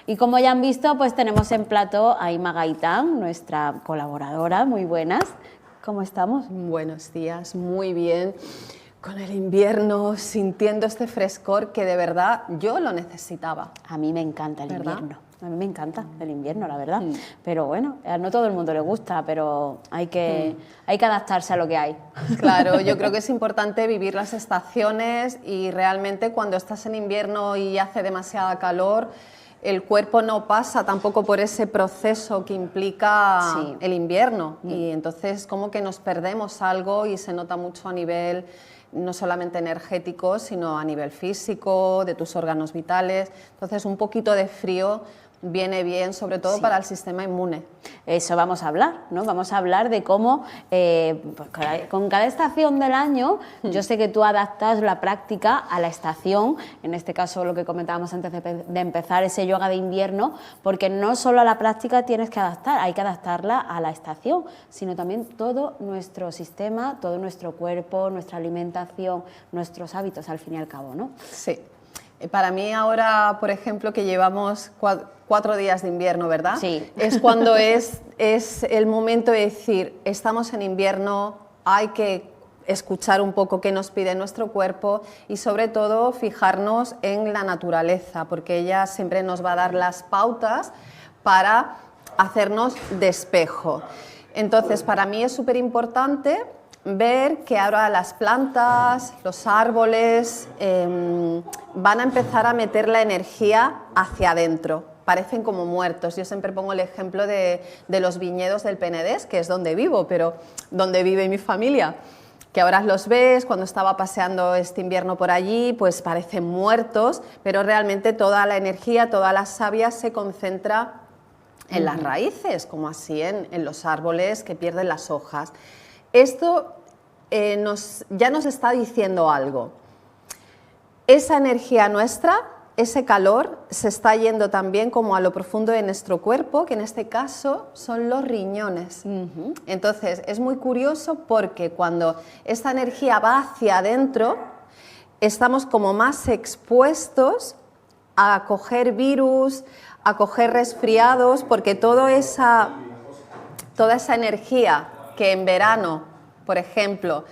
Y como ya han visto, pues tenemos en plató a Ima Gaitán, nuestra colaboradora. Muy buenas. ¿Cómo estamos? Buenos días, muy bien. Con el invierno, sintiendo este frescor que de verdad yo lo necesitaba. A mí me encanta el ¿Verdad? invierno. A mí me encanta el invierno, la verdad. Pero bueno, no todo el mundo le gusta, pero hay que adaptarse a lo que hay. Claro, yo creo que es importante vivir las estaciones y realmente cuando estás en invierno y hace demasiada calor, el cuerpo no pasa tampoco por ese proceso que implica el invierno y entonces como que nos perdemos algo y se nota mucho a nivel no solamente energético, sino a nivel físico, de tus órganos vitales. Entonces un poquito de frío viene bien, sobre todo para el sistema inmune. Eso vamos a hablar, ¿no? Vamos a hablar de cómo pues con cada estación del año, yo sé que tú adaptas la práctica a la estación, en este caso lo que comentábamos antes de empezar, ese yoga de invierno, porque no solo a la práctica tienes que adaptar, hay que adaptarla a la estación, sino también todo nuestro sistema, todo nuestro cuerpo, nuestra alimentación, nuestros hábitos al fin y al cabo, ¿no? Sí. Para mí ahora, por ejemplo, que llevamos 4 días de invierno, ¿verdad? Sí. Es cuando es el momento de decir, estamos en invierno, hay que escuchar un poco qué nos pide nuestro cuerpo y sobre todo fijarnos en la naturaleza, porque ella siempre nos va a dar las pautas para hacernos de espejo. Entonces, para mí es súper importante ver que ahora las plantas, los árboles van a empezar a meter la energía hacia adentro, parecen como muertos. Yo siempre pongo el ejemplo de los viñedos del Penedés, que es donde vivo, pero donde vive mi familia, que ahora los ves, cuando estaba paseando este invierno por allí, pues parecen muertos, pero realmente toda la energía, toda la savia se concentra en las raíces, como así en los árboles que pierden las hojas. Esto ya nos está diciendo algo. Esa energía nuestra, ese calor, se está yendo también como a lo profundo de nuestro cuerpo, que en este caso son los riñones. Entonces, es muy curioso porque cuando esta energía va hacia adentro, estamos como más expuestos a coger virus, a coger resfriados, porque toda esa energía que en verano, por ejemplo,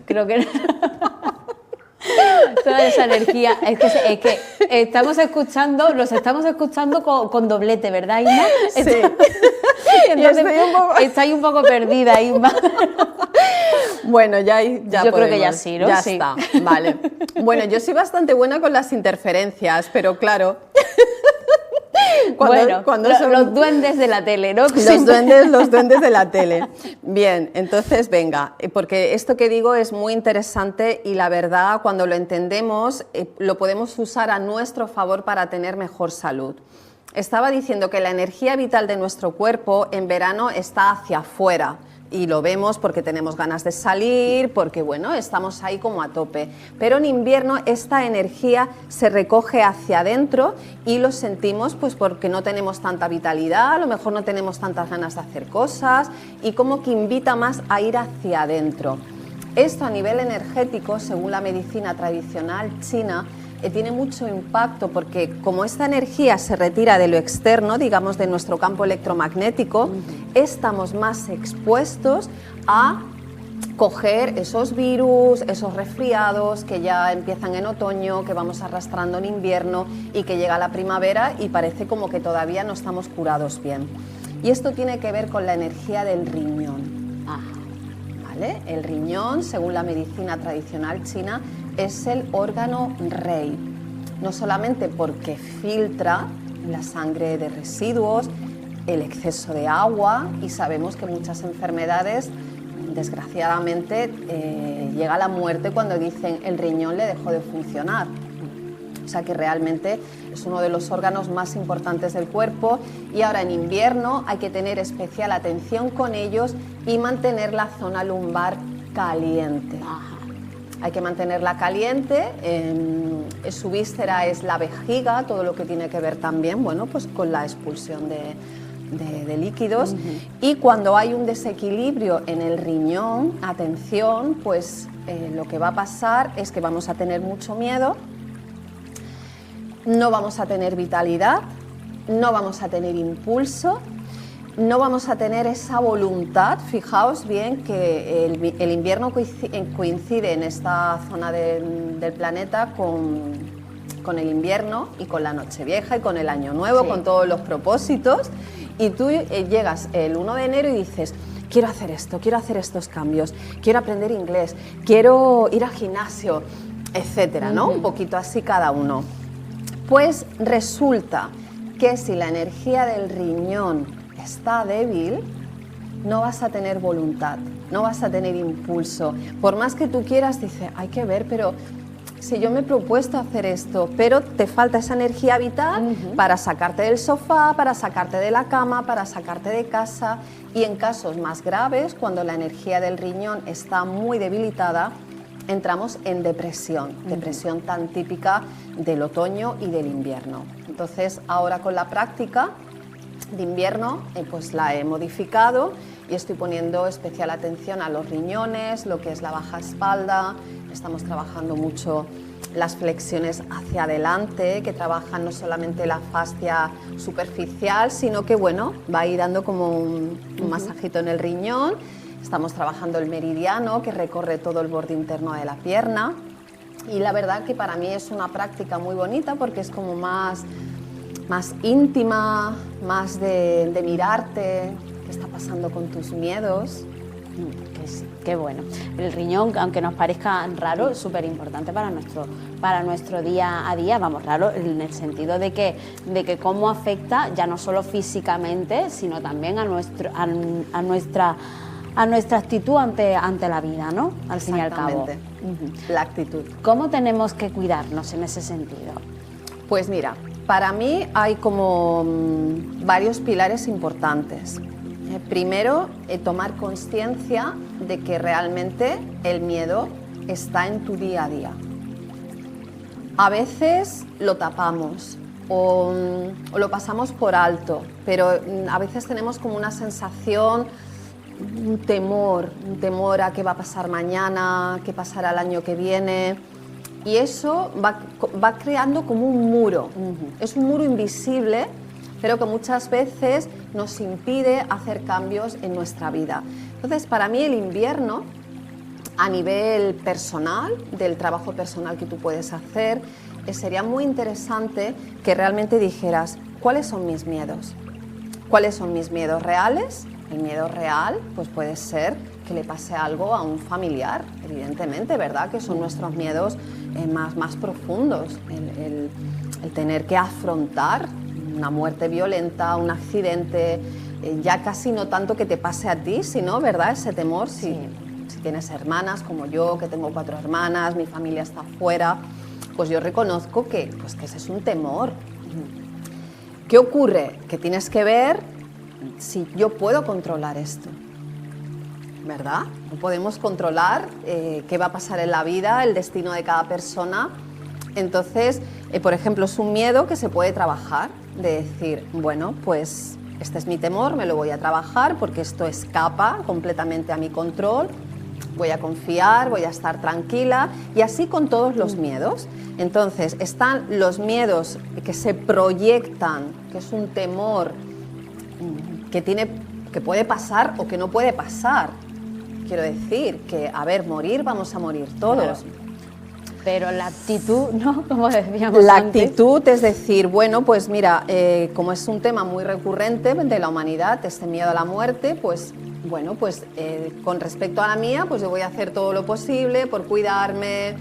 Creo que toda esa energía, es que estamos escuchando, los estamos escuchando con doblete, ¿verdad, Inma? Sí. Entonces, estáis un poco perdida, Inma. Bueno, ya yo podemos. creo que ya sí, ¿no? Ya sí. está, vale. Bueno, yo soy bastante buena con las interferencias, pero claro. Los duendes de la tele, ¿no? Los duendes de la tele. Bien, entonces venga, porque esto que digo es muy interesante y la verdad cuando lo entendemos lo podemos usar a nuestro favor para tener mejor salud. Estaba diciendo que la energía vital de nuestro cuerpo en verano está hacia afuera. Y lo vemos porque tenemos ganas de salir, porque bueno, estamos ahí como a tope. Pero en invierno esta energía se recoge hacia adentro y lo sentimos pues porque no tenemos tanta vitalidad, a lo mejor no tenemos tantas ganas de hacer cosas y como que invita más a ir hacia adentro. Esto a nivel energético, según la medicina tradicional china, tiene mucho impacto porque como esta energía se retira de lo externo, digamos de nuestro campo electromagnético, estamos más expuestos a coger esos virus, esos resfriados que ya empiezan en otoño, que vamos arrastrando en invierno y que llega la primavera y parece como que todavía no estamos curados bien. Y esto tiene que ver con la energía del riñón. ¿Vale? El riñón, según la medicina tradicional china, es el órgano rey, no solamente porque filtra la sangre de residuos, el exceso de agua y sabemos que muchas enfermedades, desgraciadamente, llega la muerte cuando dicen el riñón le dejó de funcionar. O sea que realmente es uno de los órganos más importantes del cuerpo y ahora en invierno hay que tener especial atención con ellos y mantener la zona lumbar caliente. Hay que mantenerla caliente, su víscera es la vejiga, todo lo que tiene que ver también, bueno, pues con la expulsión de líquidos. Y cuando hay un desequilibrio en el riñón, atención, pues lo que va a pasar es que vamos a tener mucho miedo, no vamos a tener vitalidad, no vamos a tener impulso, no vamos a tener esa voluntad. Fijaos bien que el invierno coincide en esta zona del planeta con el invierno y con la Nochevieja y con el Año Nuevo, sí, con todos los propósitos, y tú llegas el 1 de enero y dices: quiero hacer esto, quiero hacer estos cambios, quiero aprender inglés, quiero ir al gimnasio, etcétera, ¿no? Un poquito así cada uno. Pues resulta que si la energía del riñón está débil, no vas a tener voluntad, no vas a tener impulso. Por más que tú quieras, dices, hay que ver, pero si yo me he propuesto hacer esto, pero te falta esa energía vital para sacarte del sofá, para sacarte de la cama, para sacarte de casa. Y en casos más graves, cuando la energía del riñón está muy debilitada, entramos en depresión, depresión tan típica del otoño y del invierno. Entonces, ahora con la práctica de invierno, pues la he modificado y estoy poniendo especial atención a los riñones, lo que es la baja espalda. Estamos trabajando mucho las flexiones hacia adelante, que trabajan no solamente la fascia superficial, sino que, bueno, va a ir dando como un masajito en el riñón. Estamos trabajando el meridiano, que recorre todo el borde interno de la pierna. Y la verdad que para mí es una práctica muy bonita porque es como más íntima, más de mirarte, qué está pasando con tus miedos. Qué bueno. El riñón, aunque nos parezca raro, es súper importante para nuestro día a día. Vamos, raro en el sentido de que cómo afecta ya no solo físicamente, sino también a nuestra actitud ante la vida, ¿no? Al fin y al cabo. La actitud. ¿Cómo tenemos que cuidarnos en ese sentido? Pues mira, para mí hay como varios pilares importantes. Primero, tomar conciencia de que realmente el miedo está en tu día a día. A veces lo tapamos o lo pasamos por alto, pero a veces tenemos como una sensación, un temor a qué va a pasar mañana, qué pasará el año que viene. Y eso va creando como un muro. Es un muro invisible, pero que muchas veces nos impide hacer cambios en nuestra vida. Entonces, para mí el invierno, a nivel personal, del trabajo personal que tú puedes hacer, sería muy interesante que realmente dijeras, ¿cuáles son mis miedos? ¿Cuáles son mis miedos reales? El miedo real, pues puede ser que le pase algo a un familiar, evidentemente, ¿verdad? Que son nuestros miedos más profundos, el tener que afrontar una muerte violenta, un accidente, ya casi no tanto que te pase a ti, sino, ¿verdad? Ese temor, si tienes hermanas como yo, que tengo 4 hermanas, mi familia está fuera, pues yo reconozco que ese es un temor. ¿Qué ocurre? Que tienes que ver si yo puedo controlar esto, ¿verdad? No podemos controlar qué va a pasar en la vida, el destino de cada persona. Entonces, por ejemplo, es un miedo que se puede trabajar, de decir, bueno, pues este es mi temor, me lo voy a trabajar porque esto escapa completamente a mi control, voy a confiar, voy a estar tranquila, y así con todos los miedos. Entonces, están los miedos que se proyectan, que es un temor que puede pasar o que no puede pasar. Quiero decir que, a ver, morir, vamos a morir todos. Claro. Pero la actitud, ¿no? Como decíamos la antes. Actitud es decir, bueno, pues mira, como es un tema muy recurrente de la humanidad, este miedo a la muerte, pues bueno, pues con respecto a la mía, pues yo voy a hacer todo lo posible por cuidarme,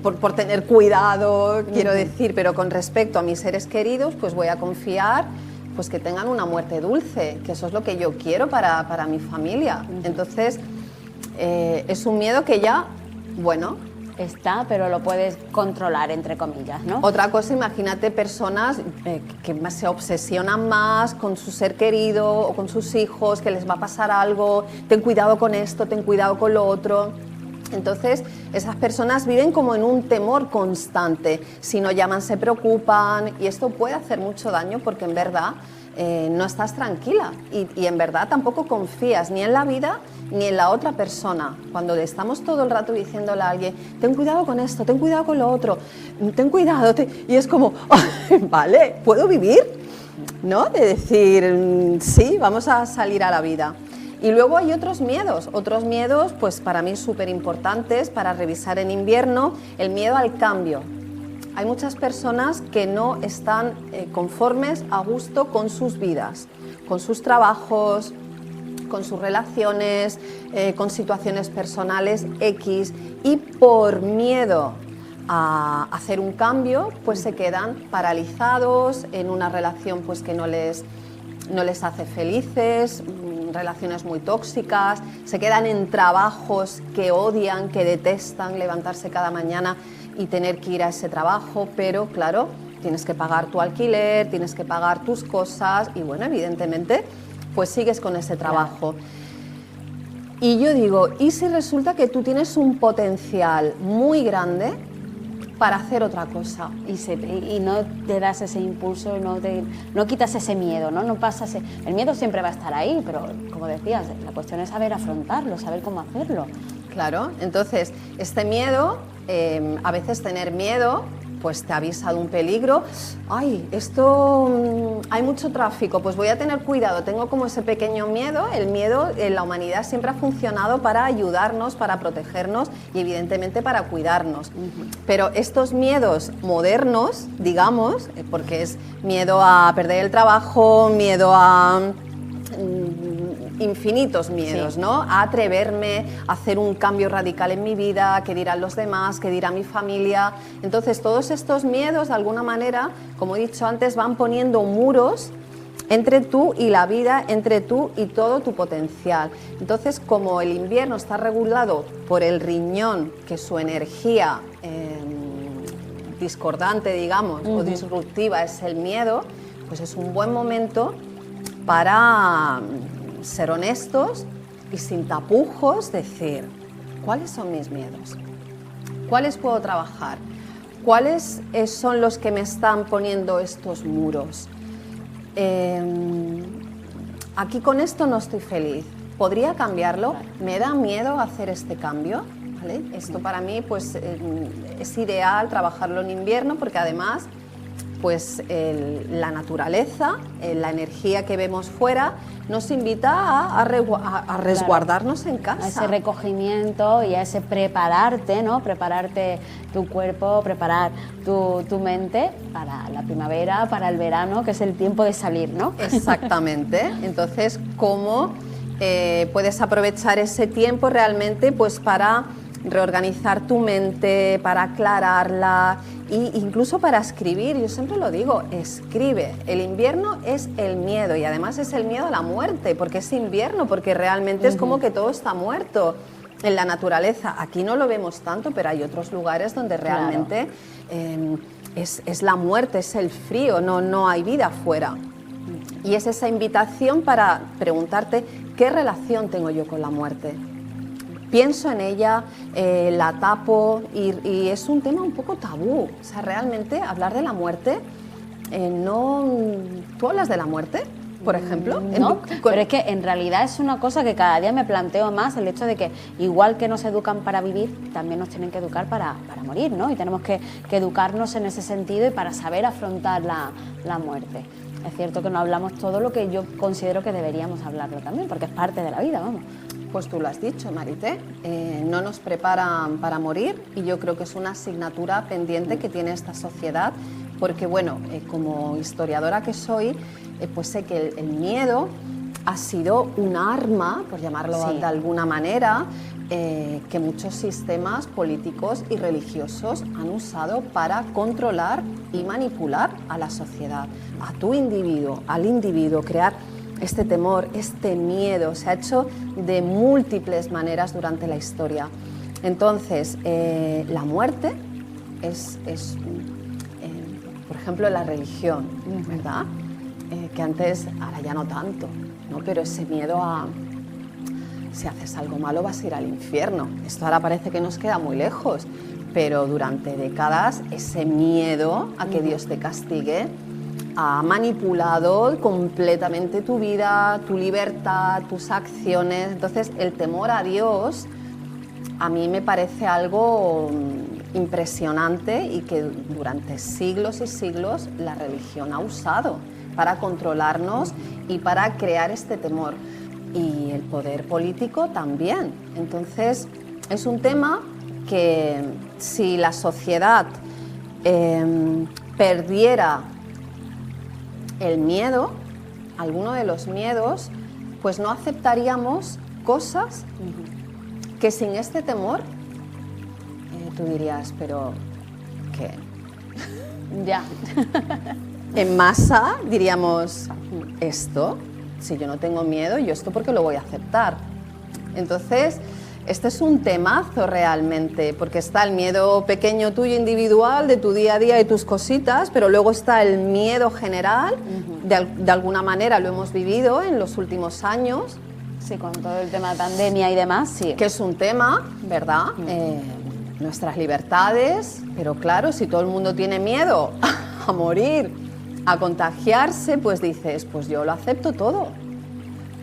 por tener cuidado, quiero decir, pero con respecto a mis seres queridos, pues voy a confiar pues que tengan una muerte dulce, que eso es lo que yo quiero para mi familia. Entonces, es un miedo que ya, bueno, está, pero lo puedes controlar, entre comillas, ¿no? Otra cosa, imagínate personas que se obsesionan más con su ser querido o con sus hijos, que les va a pasar algo, ten cuidado con esto, ten cuidado con lo otro. Entonces, esas personas viven como en un temor constante. Si no llaman, se preocupan y esto puede hacer mucho daño porque en verdad no estás tranquila y en verdad tampoco confías ni en la vida ni en la otra persona. Cuando le estamos todo el rato diciéndole a alguien, ten cuidado con esto, ten cuidado con lo otro, ten cuidado, y es como, vale, ¿puedo vivir? ¿No? De decir, sí, vamos a salir a la vida. Y luego hay otros miedos pues para mí súper importantes para revisar en invierno, el miedo al cambio. Hay muchas personas que no están conformes, a gusto con sus vidas, con sus trabajos, con sus relaciones, con situaciones personales X, y por miedo a hacer un cambio, pues se quedan paralizados en una relación pues que no les hace felices, relaciones muy tóxicas, se quedan en trabajos que odian, que detestan, levantarse cada mañana y tener que ir a ese trabajo, pero claro, tienes que pagar tu alquiler, tienes que pagar tus cosas y bueno, evidentemente, pues sigues con ese trabajo. Y yo digo, ¿y si resulta que tú tienes un potencial muy grande para hacer otra cosa? Y no te das ese impulso, no quitas ese miedo, ¿no? El miedo siempre va a estar ahí, pero como decías, la cuestión es saber afrontarlo, saber cómo hacerlo. Claro, entonces este miedo, a veces tener miedo, pues te avisa de un peligro. Ay, hay mucho tráfico, pues voy a tener cuidado, tengo como ese pequeño miedo. El miedo en la humanidad siempre ha funcionado para ayudarnos, para protegernos y evidentemente para cuidarnos. Pero estos miedos modernos, digamos, porque es miedo a perder el trabajo, miedo a infinitos miedos, sí, ¿no? A atreverme a hacer un cambio radical en mi vida, qué dirán los demás, qué dirá mi familia. Entonces todos estos miedos de alguna manera, como he dicho antes, van poniendo muros entre tú y la vida, entre tú y todo tu potencial. Entonces, como el invierno está regulado por el riñón, que su energía discordante, digamos, o disruptiva es el miedo, pues es un buen momento para ser honestos y sin tapujos decir, ¿cuáles son mis miedos? ¿Cuáles puedo trabajar? ¿Cuáles son los que me están poniendo estos muros? Aquí con esto no estoy feliz. ¿Podría cambiarlo? ¿Me da miedo hacer este cambio? ¿Vale? Esto para mí pues, es ideal trabajarlo en invierno porque además pues la naturaleza, la energía que vemos fuera, nos invita a resguardarnos en casa. A ese recogimiento y a ese prepararte, ¿no? Prepararte tu cuerpo, preparar tu mente para la primavera, para el verano, que es el tiempo de salir, ¿no? Exactamente. Entonces, ¿cómo puedes aprovechar ese tiempo realmente pues para reorganizar tu mente, para aclararla e incluso para escribir? Yo siempre lo digo, escribe. El invierno es el miedo y además es el miedo a la muerte, porque es invierno, porque realmente es como que todo está muerto en la naturaleza. Aquí no lo vemos tanto, pero hay otros lugares donde realmente es la muerte, es el frío, no hay vida afuera. Y es esa invitación para preguntarte qué relación tengo yo con la muerte. Pienso en ella, la tapo y es un tema un poco tabú. O sea, realmente hablar de la muerte, ¿Tú hablas de la muerte, por ejemplo? No, pero es que en realidad es una cosa que cada día me planteo más, el hecho de que igual que nos educan para vivir, también nos tienen que educar para morir, ¿no? Y tenemos que educarnos en ese sentido y para saber afrontar la muerte. Es cierto que no hablamos todo lo que yo considero que deberíamos hablarlo también, porque es parte de la vida, vamos. Pues tú lo has dicho, Marité, no nos preparan para morir y yo creo que es una asignatura pendiente que tiene esta sociedad, porque bueno, como historiadora que soy, pues sé que el miedo ha sido un arma, por llamarlo de alguna manera, que muchos sistemas políticos y religiosos han usado para controlar y manipular a la sociedad, a tu individuo, al individuo, crear este temor, este miedo. Se ha hecho de múltiples maneras durante la historia. Entonces, la muerte es por ejemplo, la religión, ¿verdad? Que antes, ahora ya no tanto, ¿no? Pero ese miedo si haces algo malo vas a ir al infierno. Esto ahora parece que nos queda muy lejos, pero durante décadas ese miedo a que Dios te castigue ha manipulado completamente tu vida, tu libertad, tus acciones. Entonces, el temor a Dios a mí me parece algo impresionante y que durante siglos y siglos la religión ha usado para controlarnos y para crear este temor. Y el poder político también. Entonces, es un tema que si la sociedad perdiera el miedo, alguno de los miedos, pues no aceptaríamos cosas que sin este temor tú dirías, pero ¿qué? Ya. En masa diríamos, esto, si yo no tengo miedo, yo esto porque lo voy a aceptar. Entonces, este es un temazo realmente, porque está el miedo pequeño tuyo individual, de tu día a día y tus cositas, pero luego está el miedo general, de alguna manera lo hemos vivido en los últimos años. Sí, con todo el tema de pandemia y demás, sí. Que es un tema, ¿verdad? Nuestras libertades, pero claro, si todo el mundo tiene miedo a morir, a contagiarse, pues dices, pues yo lo acepto todo.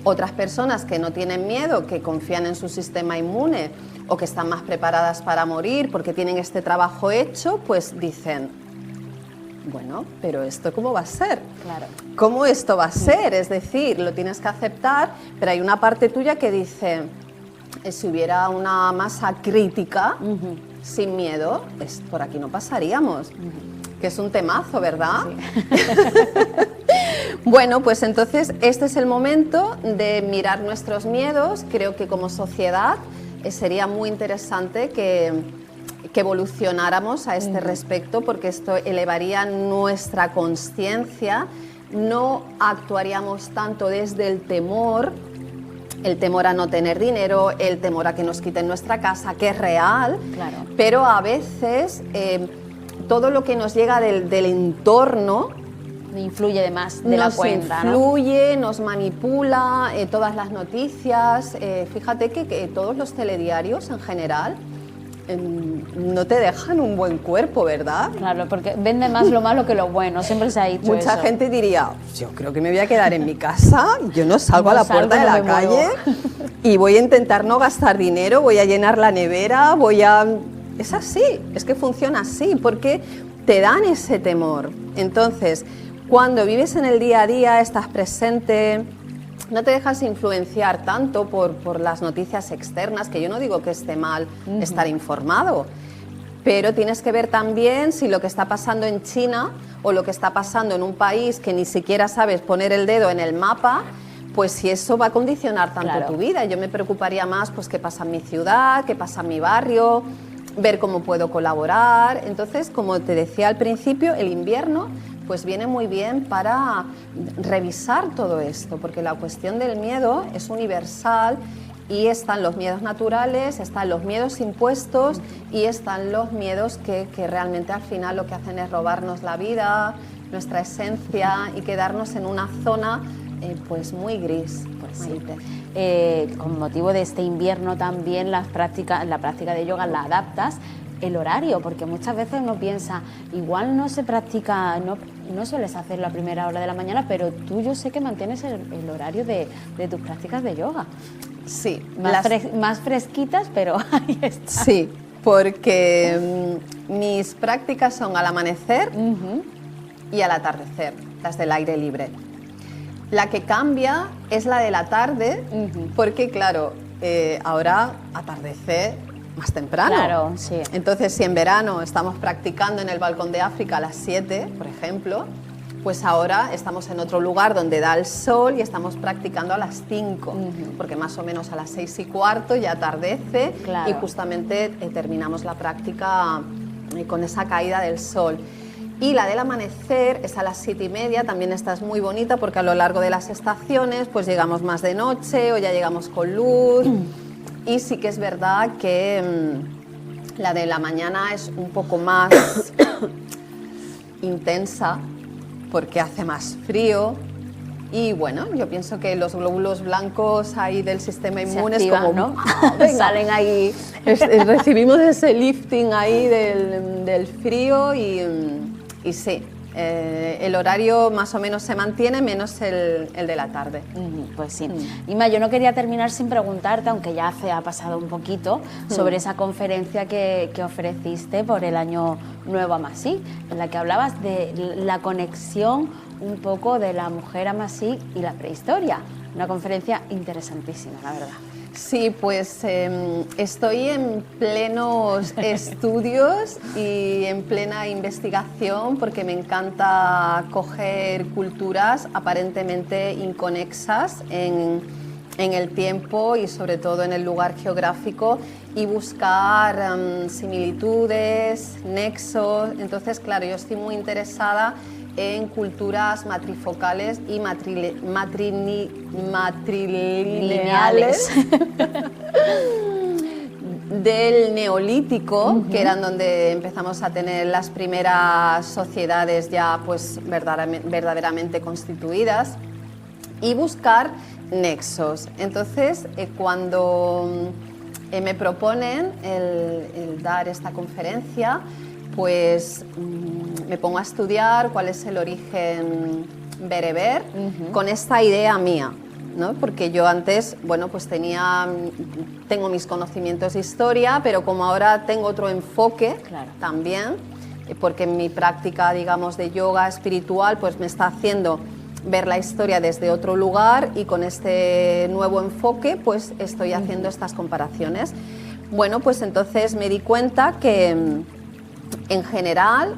Otras personas que no tienen miedo, que confían en su sistema inmune o que están más preparadas para morir porque tienen este trabajo hecho, pues dicen, bueno, pero ¿esto cómo va a ser? Claro. ¿Cómo esto va a ser? Es decir, lo tienes que aceptar, pero hay una parte tuya que dice, si hubiera una masa crítica, sin miedo, por aquí no pasaríamos. Que es un temazo, ¿verdad? Sí. Bueno, pues entonces este es el momento de mirar nuestros miedos. Creo que como sociedad sería muy interesante que evolucionáramos a este respecto, porque esto elevaría nuestra conciencia. No actuaríamos tanto desde el temor a no tener dinero, el temor a que nos quiten nuestra casa, que es real, claro. Pero a veces todo lo que nos llega del entorno influye de más de la cuenta, ¿no? Nos influye, nos manipula, todas las noticias. Fíjate que todos los telediarios en general no te dejan un buen cuerpo, ¿verdad? Claro, porque vende más lo malo que lo bueno, siempre se ha dicho Mucha eso. gente diría, yo creo que me voy a quedar en mi casa, yo no salgo a la puerta de la calle y voy a intentar no gastar dinero, voy a llenar la nevera, Es así, es que funciona así, porque te dan ese temor. Entonces, cuando vives en el día a día, estás presente, no te dejas influenciar tanto por las noticias externas, que yo no digo que esté mal estar informado, pero tienes que ver también si lo que está pasando en China o lo que está pasando en un país que ni siquiera sabes poner el dedo en el mapa, pues si eso va a condicionar tanto tu vida. Yo me preocuparía más, pues qué pasa en mi ciudad, qué pasa en mi barrio, ver cómo puedo colaborar. Entonces, como te decía al principio, el invierno pues viene muy bien para revisar todo esto, porque la cuestión del miedo es universal y están los miedos naturales, están los miedos impuestos y están los miedos que realmente al final lo que hacen es robarnos la vida, nuestra esencia y quedarnos en una zona pues muy gris. Con motivo de este invierno también la práctica de yoga la adaptas el horario, porque muchas veces uno piensa, igual no se practica, no sueles hacer la primera hora de la mañana, pero tú yo sé que mantienes el horario de tus prácticas de yoga. Sí. Más fresquitas, pero ahí está. Sí, porque mis prácticas son al amanecer y al atardecer, las del aire libre. La que cambia es la de la tarde, porque claro, ahora atardece más temprano. Claro, sí. Entonces, si en verano estamos practicando en el balcón de África a las 7, por ejemplo, pues ahora estamos en otro lugar donde da el sol y estamos practicando a las 5, porque más o menos a las 6:15 ya atardece, claro. Y justamente terminamos la práctica con esa caída del sol. Y la del amanecer es a las 7:30, también esta es muy bonita porque a lo largo de las estaciones pues llegamos más de noche o ya llegamos con luz. Y sí que es verdad que la de la mañana es un poco más intensa porque hace más frío, Y bueno, yo pienso que los glóbulos blancos ahí del sistema inmune activan, es como, ¿no? venga, Salen ahí. recibimos ese lifting ahí del frío y sí, el horario más o menos se mantiene, menos el de la tarde. Pues sí. Inma, yo no quería terminar sin preguntarte, aunque ya ha pasado un poquito, sobre esa conferencia que ofreciste por el Año Nuevo Amasí, en la que hablabas de la conexión un poco de la mujer amasí y la prehistoria. Una conferencia interesantísima, la verdad. Sí, pues estoy en plenos estudios y en plena investigación porque me encanta coger culturas aparentemente inconexas en el tiempo y sobre todo en el lugar geográfico y buscar similitudes, nexos. Entonces, claro, yo estoy muy interesada en culturas matrifocales y matrilineales del Neolítico, que eran donde empezamos a tener las primeras sociedades ya pues verdaderamente constituidas, y buscar nexos. Entonces, cuando me proponen el dar esta conferencia, pues me pongo a estudiar cuál es el origen bereber con esta idea mía, ¿no? Porque yo antes, bueno, pues tengo mis conocimientos de historia, pero como ahora tengo otro enfoque también, porque en mi práctica, digamos, de yoga espiritual, pues me está haciendo ver la historia desde otro lugar, y con este nuevo enfoque pues estoy haciendo estas comparaciones. Bueno, pues entonces me di cuenta que en general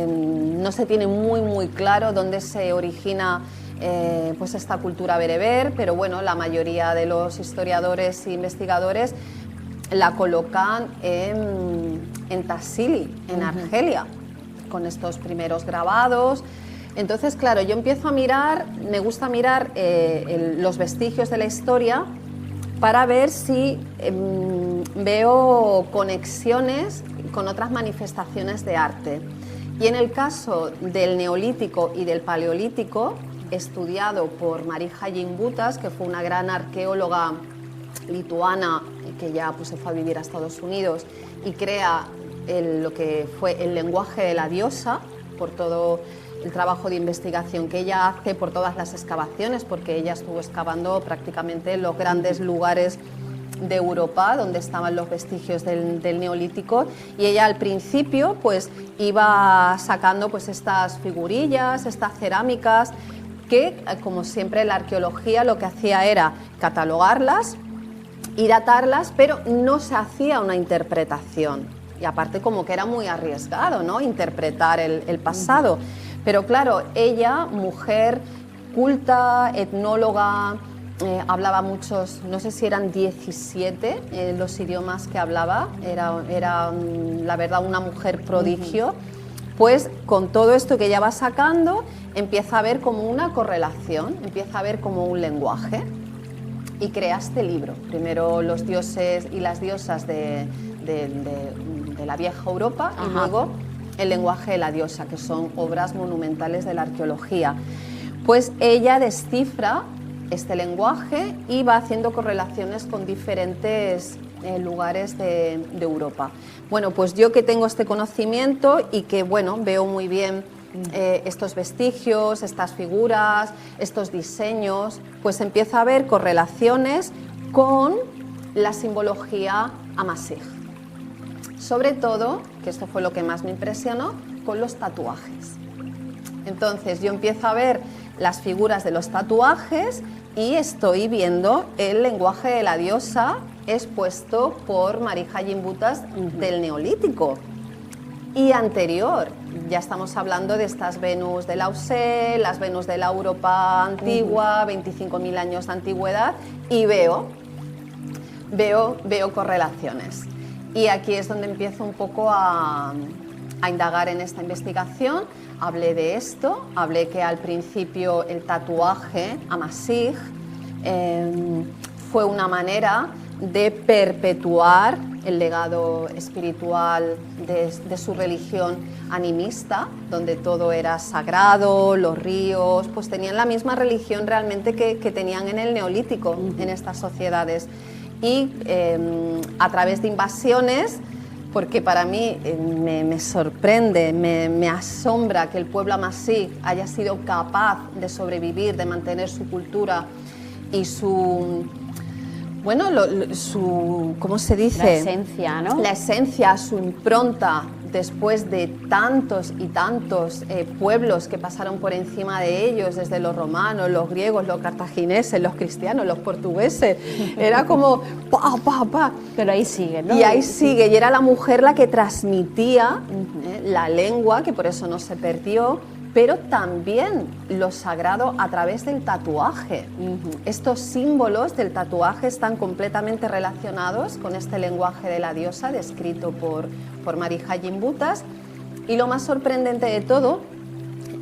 no se tiene muy claro dónde se origina pues esta cultura bereber, pero bueno, la mayoría de los historiadores e investigadores la colocan en Tassili, en Argelia, con estos primeros grabados. Entonces, claro, yo empiezo a mirar, me gusta mirar los vestigios de la historia para ver si veo conexiones con otras manifestaciones de arte. Y en el caso del Neolítico y del Paleolítico, estudiado por Marija Gimbutas, que fue una gran arqueóloga lituana que ya pues, se fue a vivir a Estados Unidos y crea lo que fue el lenguaje de la diosa, por todo el trabajo de investigación que ella hace, por todas las excavaciones, porque ella estuvo excavando prácticamente los grandes lugares de Europa donde estaban los vestigios del Neolítico, y ella al principio pues iba sacando pues estas figurillas, estas cerámicas que, como siempre, la arqueología lo que hacía era catalogarlas y datarlas, pero no se hacía una interpretación, y aparte como que era muy arriesgado, ¿no?, interpretar el pasado. Pero claro, ella, mujer culta, etnóloga, hablaba muchos, no sé si eran 17 los idiomas que hablaba, era la verdad una mujer prodigio, pues con todo esto que ella va sacando empieza a ver como una correlación, empieza a ver como un lenguaje, y crea este libro. Primero los dioses y las diosas de la vieja Europa, y luego el lenguaje de la diosa, que son obras monumentales de la arqueología. Pues ella descifra este lenguaje y va haciendo correlaciones con diferentes lugares de Europa. Bueno, pues yo que tengo este conocimiento y que, bueno, veo muy bien estos vestigios, estas figuras, estos diseños, pues empiezo a ver correlaciones con la simbología amasí. Sobre todo, que esto fue lo que más me impresionó, con los tatuajes. Entonces yo empiezo a ver las figuras de los tatuajes y estoy viendo el lenguaje de la diosa expuesto por Marija Gimbutas del Neolítico y anterior. Ya estamos hablando de estas Venus de Lausée, las Venus de la Europa antigua, 25.000 años de antigüedad, y veo correlaciones. Y aquí es donde empiezo un poco a indagar en esta investigación. Hablé de esto, hablé que al principio el tatuaje amasí fue una manera de perpetuar el legado espiritual de su religión animista, donde todo era sagrado, los ríos, pues tenían la misma religión realmente que tenían en el Neolítico, en estas sociedades. Y a través de invasiones, porque para mí me sorprende, me asombra que el pueblo amasí haya sido capaz de sobrevivir, de mantener su cultura y su... Bueno, ¿cómo se dice? La esencia, ¿no? La esencia, su impronta, después de tantos y tantos pueblos que pasaron por encima de ellos, desde los romanos, los griegos, los cartagineses, los cristianos, los portugueses. Era como pa, pa, pa. Pero ahí sigue, ¿no? Y ahí sigue, y era la mujer la que transmitía la lengua, que por eso no se perdió, pero también lo sagrado a través del tatuaje. Estos símbolos del tatuaje están completamente relacionados con este lenguaje de la diosa descrito por Marija Gimbutas, y lo más sorprendente de todo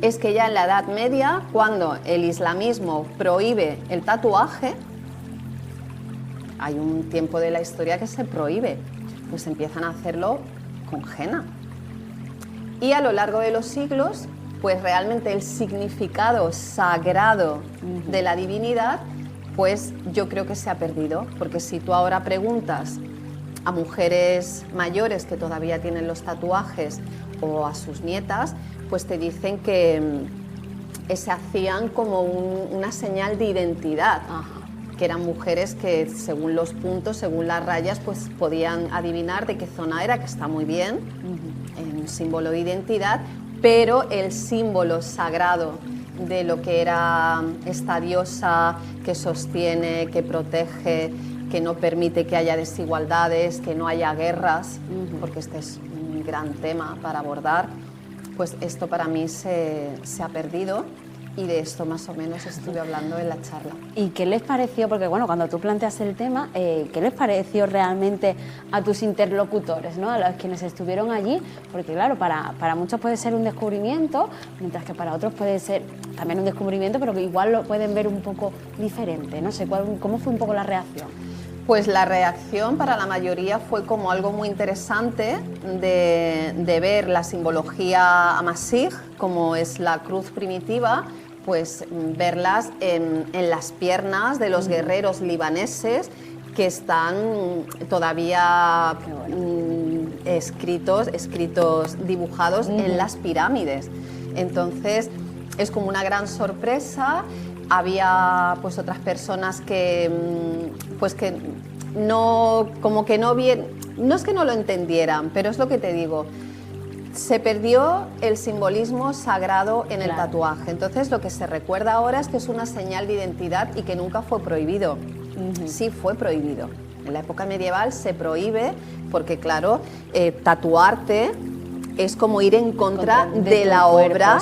es que ya en la Edad Media, cuando el islamismo prohíbe el tatuaje, hay un tiempo de la historia que se prohíbe, pues empiezan a hacerlo con henna. Y a lo largo de los siglos, pues realmente el significado sagrado de la divinidad, pues yo creo que se ha perdido, porque si tú ahora preguntas a mujeres mayores que todavía tienen los tatuajes o a sus nietas, pues te dicen que se hacían como una señal de identidad, que eran mujeres que según los puntos, según las rayas, pues podían adivinar de qué zona era, que está muy bien, un símbolo de identidad, pero el símbolo sagrado de lo que era esta diosa que sostiene, que protege, que no permite que haya desigualdades, que no haya guerras, porque este es un gran tema para abordar, pues esto para mí se ha perdido, y de esto más o menos estuve hablando en la charla. ¿Y qué les pareció? Porque bueno, cuando tú planteas el tema, ¿qué les pareció realmente a tus interlocutores, ¿no? A los quienes estuvieron allí? Porque claro, para muchos puede ser un descubrimiento, mientras que para otros puede ser también un descubrimiento, pero que igual lo pueden ver un poco diferente. No sé, ¿cómo fue un poco la reacción? Pues la reacción para la mayoría fue como algo muy interesante de ver la simbología amasí, como es la cruz primitiva, pues verlas en las piernas de los guerreros libaneses que están todavía escritos, dibujados en las pirámides. Entonces es como una gran sorpresa. Había pues otras personas que pues que no, como que no bien, no es que no lo entendieran, pero es lo que te digo, se perdió el simbolismo sagrado en el tatuaje. Entonces lo que se recuerda ahora es que es una señal de identidad y que nunca fue prohibido. Sí fue prohibido. En la época medieval se prohíbe porque claro, tatuarte es como ir en contra de la obra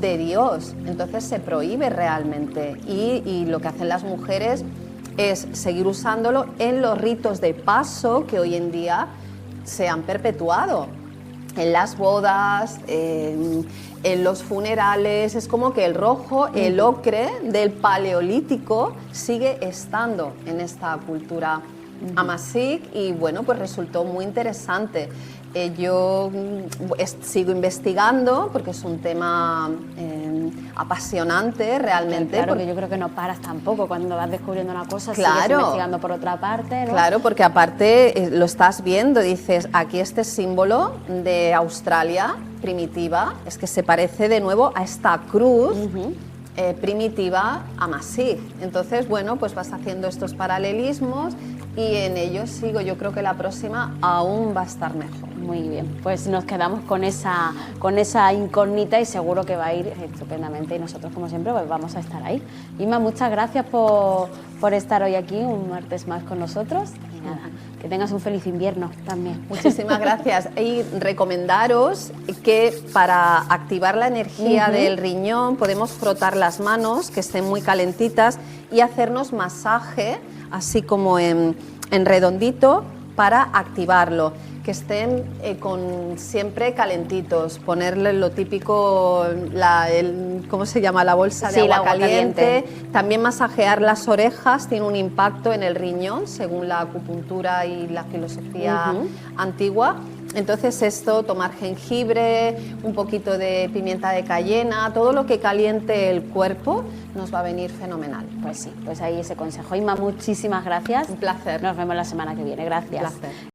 de Dios. Entonces se prohíbe realmente, y lo que hacen las mujeres es seguir usándolo en los ritos de paso que hoy en día se han perpetuado. En las bodas, en los funerales, es como que el rojo, el ocre del paleolítico sigue estando en esta cultura amasí, y bueno, pues resultó muy interesante. Yo sigo investigando porque es un tema apasionante realmente. Claro, que yo creo que no paras tampoco cuando vas descubriendo una cosa, sigues investigando por otra parte, ¿no? Claro, porque aparte lo estás viendo, dices, aquí este símbolo de Australia primitiva, es que se parece de nuevo a esta cruz primitiva amasí. Entonces, bueno, pues vas haciendo estos paralelismos y en ellos sigo. Yo creo que la próxima aún va a estar mejor. Muy bien, pues nos quedamos con esa incógnita y seguro que va a ir estupendamente, y nosotros como siempre pues vamos a estar ahí. Inma, muchas gracias por estar hoy aquí un martes más con nosotros, y nada, que tengas un feliz invierno también. Muchísimas gracias, y recomendaros que para activar la energía del riñón podemos frotar las manos que estén muy calentitas y hacernos masaje así como en redondito para activarlo, que estén siempre calentitos, ponerle lo típico, ¿cómo se llama? La bolsa de agua caliente. También masajear las orejas tiene un impacto en el riñón, según la acupuntura y la filosofía antigua. Entonces esto, tomar jengibre, un poquito de pimienta de cayena, todo lo que caliente el cuerpo nos va a venir fenomenal. Pues sí, pues ahí ese consejo. Inma, muchísimas gracias. Un placer. Nos vemos la semana que viene. Gracias. Un placer.